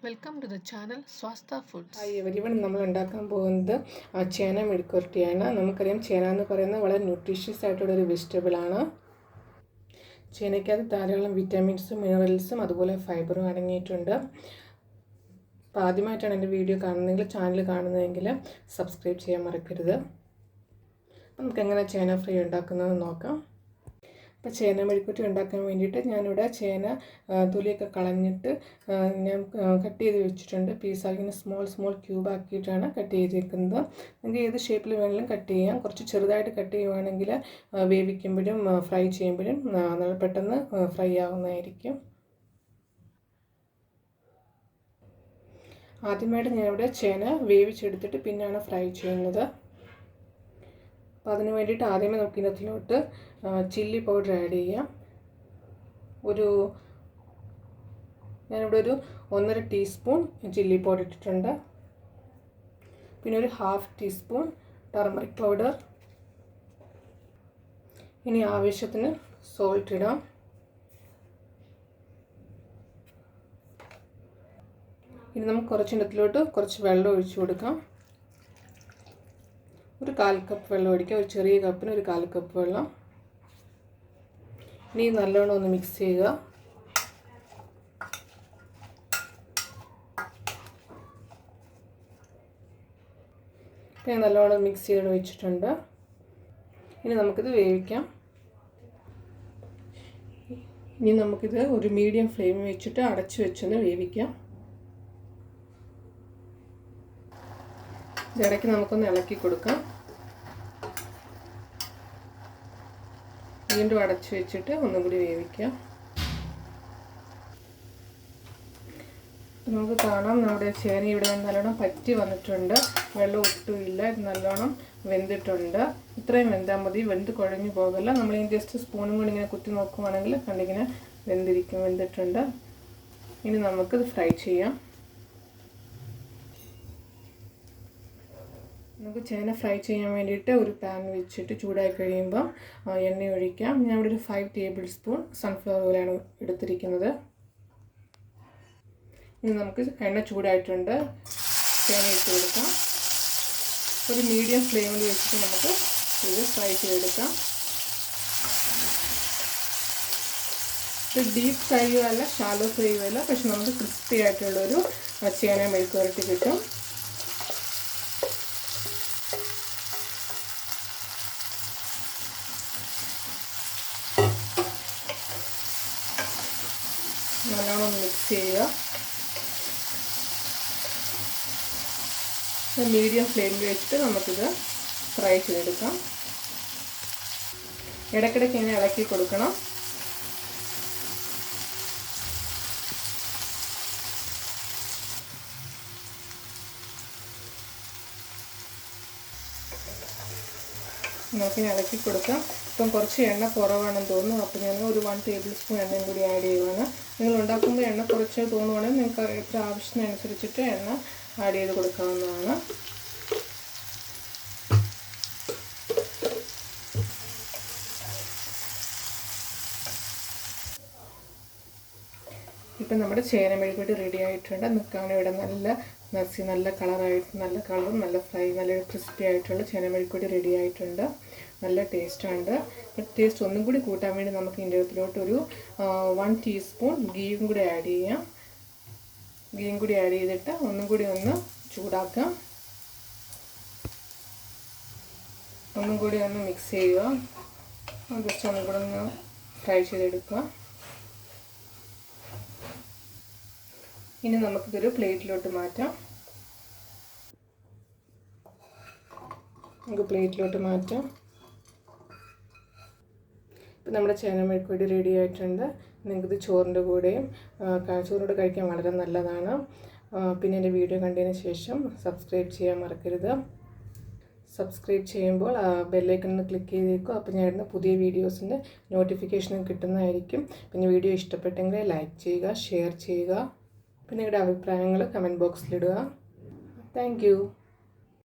Welcome to the channel Swastha foods. Hi everyone, നമ്മൾ ഉണ്ടാക്കാൻ പോകുന്നത് ചേന മെഴുക്കുവരട്ടിയാണ്. നമുക്കറിയാം ചേന എന്ന് പറയുന്നത് വളരെ ന്യൂട്രീഷ്യസ് ആയിട്ടുള്ളൊരു വെജിറ്റബിളാണ്. ചേനയ്ക്കകത്ത് ധാരാളം വിറ്റാമിൻസും മിനറൽസും അതുപോലെ ഫൈബറും അടങ്ങിയിട്ടുണ്ട്. അപ്പോൾ ആദ്യമായിട്ടാണ് എൻ്റെ വീഡിയോ കാണുന്നതെങ്കിൽ ചാനൽ കാണുന്നതെങ്കിൽ സബ്സ്ക്രൈബ് ചെയ്യാൻ മറക്കരുത്. അപ്പോൾ നമുക്കെങ്ങനെ ചേന ഫ്രൈ ഉണ്ടാക്കുന്നതെന്ന് നോക്കാം. അപ്പോൾ ചേന മെഴുക്കുവരട്ടി ഉണ്ടാക്കാൻ വേണ്ടിയിട്ട് ഞാനിവിടെ ചേന തൊലിയൊക്കെ കളഞ്ഞിട്ട് ഞാൻ കട്ട് ചെയ്ത് വെച്ചിട്ടുണ്ട്. പീസാക്കി സ്മോൾ ക്യൂബ് ആക്കിയിട്ടാണ് കട്ട് ചെയ്തിരിക്കുന്നത്. നിങ്ങൾക്ക് ഏത് ഷേപ്പിൽ വേണമെങ്കിലും കട്ട് ചെയ്യാം. കുറച്ച് ചെറുതായിട്ട് കട്ട് ചെയ്യുവാണെങ്കിൽ വേവിക്കുമ്പോഴും ഫ്രൈ ചെയ്യുമ്പോഴും നല്ല പെട്ടെന്ന് ഫ്രൈ ആവുന്നതായിരിക്കും. ആദ്യമായിട്ട് ഞാനിവിടെ ചേന വേവിച്ചെടുത്തിട്ട് പിന്നെയാണ് ഫ്രൈ ചെയ്യുന്നത്. അപ്പോൾ അതിന് വേണ്ടിയിട്ട് ആദ്യമേ നമുക്ക് ഇതിനകത്തിലോട്ട് ചില്ലി പൗഡർ ആഡ് ചെയ്യാം. ഞാനിവിടെ ഒരു 1.5 ടീസ്പൂൺ ചില്ലി പൗഡർ ഇട്ടിട്ടുണ്ട്. പിന്നെ ഒരു 1/2 ടീസ്പൂൺ ടർമറിക് പൗഡർ. ഇനി ആവശ്യത്തിന് സോൾട്ട് ഇടാം. ഇനി നമുക്ക് കുറച്ചിടത്തിലോട്ട് കുറച്ച് വെള്ളം ഒഴിച്ചു കൊടുക്കാം. ഒരു 1/4 കപ്പ് വെള്ളം ഒഴിക്കുക. ഒരു ചെറിയ കപ്പിന് ഒരു 1/4 കപ്പ് വെള്ളം. ഇനി നല്ലോണം ഒന്ന് മിക്സ് ചെയ്യുക. ഞാൻ നല്ലോണം മിക്സ് ചെയ്ത് വെച്ചിട്ടുണ്ട്. ഇനി നമുക്കിത് വേവിക്കാം. ഇനി നമുക്കിത് ഒരു മീഡിയം ഫ്ലെയിമിൽ വെച്ചിട്ട് അടച്ചു വെച്ചൊന്ന് വേവിക്കാം. ഇടയ്ക്ക് നമുക്കൊന്ന് ഇളക്കി കൊടുക്കാം. വീണ്ടും അടച്ചു വെച്ചിട്ട് ഒന്നും കൂടി വേവിക്കാം. നമുക്ക് കാണാം നമ്മുടെ ചേന ഇവിടെ നല്ലോണം പറ്റി വന്നിട്ടുണ്ട്. വെള്ളം ഒട്ടുമില്ല. ഇത് നല്ലോണം വെന്തിട്ടുണ്ട്. ഇത്രയും വെന്താൽ മതി. വെന്ത് കുഴഞ്ഞു പോകല്ല. നമ്മൾ ജസ്റ്റ് സ്പൂണും കൂടി ഇങ്ങനെ കുത്തി നോക്കുവാണെങ്കിൽ കണ്ടിങ്ങനെ വെന്തിട്ടുണ്ട്. ഇനി നമുക്കിത് ഫ്രൈ ചെയ്യാം. നമുക്ക് ചേന ഫ്രൈ ചെയ്യാൻ വേണ്ടിയിട്ട് ഒരു പാൻ വെച്ചിട്ട് ചൂടായി കഴിയുമ്പം എണ്ണ ഒഴിക്കാം. ഞാൻ ഇവിടെ ഒരു 5 ടേബിൾ സ്പൂൺ സൺഫ്ലവർ ഓയിലാണ് എടുത്തിരിക്കുന്നത്. ഇനി നമുക്ക് എണ്ണ ചൂടായിട്ടുണ്ട്. ചേന ഇട്ട് കൊടുക്കാം. ഒരു മീഡിയം ഫ്ലെയിമിൽ വെച്ചിട്ട് നമുക്ക് ഇത് ഫ്രൈ ചെയ്തെടുക്കാം. ഇത് ഡീപ്പ് ഫ്രൈയോ അല്ല ഷാലോ ഫ്രൈയോ അല്ല, പക്ഷെ നമുക്ക് ക്രിസ്പി ആയിട്ടുള്ളൊരു ചേന മെഴുക്കുവരട്ടി കിട്ടും. നല്ലോണം മിക്സ് ചെയ്യുക. മീഡിയം ഫ്ലെയിമിൽ വെച്ചിട്ട് നമുക്കിത് ഫ്രൈ ചെയ്തെടുക്കാം. ഇടയ്ക്കിടയ്ക്ക് ഇങ്ങനെ ഇളക്കി കൊടുക്കണം. നമുക്കിനി ഇളക്കി കൊടുക്കാം. ഇപ്പം കുറച്ച് എണ്ണ കുറവാണെന്ന് തോന്നുന്നു. അപ്പോൾ ഞാൻ ഒരു 1 ടേബിൾ സ്പൂൺ എണ്ണയും കൂടി ആഡ് ചെയ്യുവാണ്. നിങ്ങൾ ഉണ്ടാക്കുമ്പോൾ എണ്ണ കുറച്ച് തോന്നുവാണെങ്കിൽ നിങ്ങൾക്ക് എത്ര ആവശ്യത്തിനനുസരിച്ചിട്ട് എണ്ണ ആഡ് ചെയ്ത് കൊടുക്കാവുന്നതാണ്. ഇപ്പം നമ്മുടെ ചേന മെഴുകുവരട്ടി റെഡി ആയിട്ടുണ്ട്. നിൽക്കുകയാണ് ഇവിടെ നല്ല കളറായിട്ട് നല്ല കളറും നല്ല ഫ്രൈ നല്ല ക്രിസ്പി ആയിട്ടുള്ള ചേന മെഴുകുവരട്ടി റെഡി ആയിട്ടുണ്ട്. നല്ല ടേസ്റ്റാണ്. ടേസ്റ്റ് ഒന്നും കൂടി കൂട്ടാൻ വേണ്ടി നമുക്ക് ഇതിൻ്റെ അകത്തിലോട്ടൊരു 1 ടീസ്പൂൺ ഗീയും കൂടി ആഡ് ചെയ്യാം. ഗീയും കൂടി ആഡ് ചെയ്തിട്ട് ഒന്നും കൂടി ഒന്ന് ചൂടാക്കാം. ഒന്നും കൂടി ഒന്ന് മിക്സ് ചെയ്യുക. ജസ്റ്റ് ഒന്നും കൂടി ഒന്ന് ഫ്രൈ ചെയ്തെടുക്കുക. ഇനി നമുക്കിതൊരു പ്ലേറ്റിലോട്ട് മാറ്റാം. ഇപ്പം നമ്മുടെ ചേന മെഴുക്കുവരട്ടി റെഡി ആയിട്ടുണ്ട്. നിങ്ങൾക്കിത് ചോറിൻ്റെ കൂടെയും ചോറിനോട് കഴിക്കാൻ വളരെ നല്ലതാണ്. പിന്നെ എൻ്റെ വീഡിയോ കണ്ടതിന് ശേഷം സബ്സ്ക്രൈബ് ചെയ്യാൻ മറക്കരുത്. സബ്സ്ക്രൈബ് ചെയ്യുമ്പോൾ ബെല്ലൈക്കൺ ഒന്ന് ക്ലിക്ക് ചെയ്തേക്കും. അപ്പോൾ ഞാൻ ഇടുന്ന പുതിയ വീഡിയോസിൻ്റെ നോട്ടിഫിക്കേഷൻ കിട്ടുന്നതായിരിക്കും. പിന്നെ വീഡിയോ ഇഷ്ടപ്പെട്ടെങ്കിൽ ലൈക്ക് ചെയ്യുക, ഷെയർ ചെയ്യുക. പിന്നെ നിങ്ങളുടെ അഭിപ്രായങ്ങൾ കമൻറ്റ് ബോക്സിലിടുക. Thank you.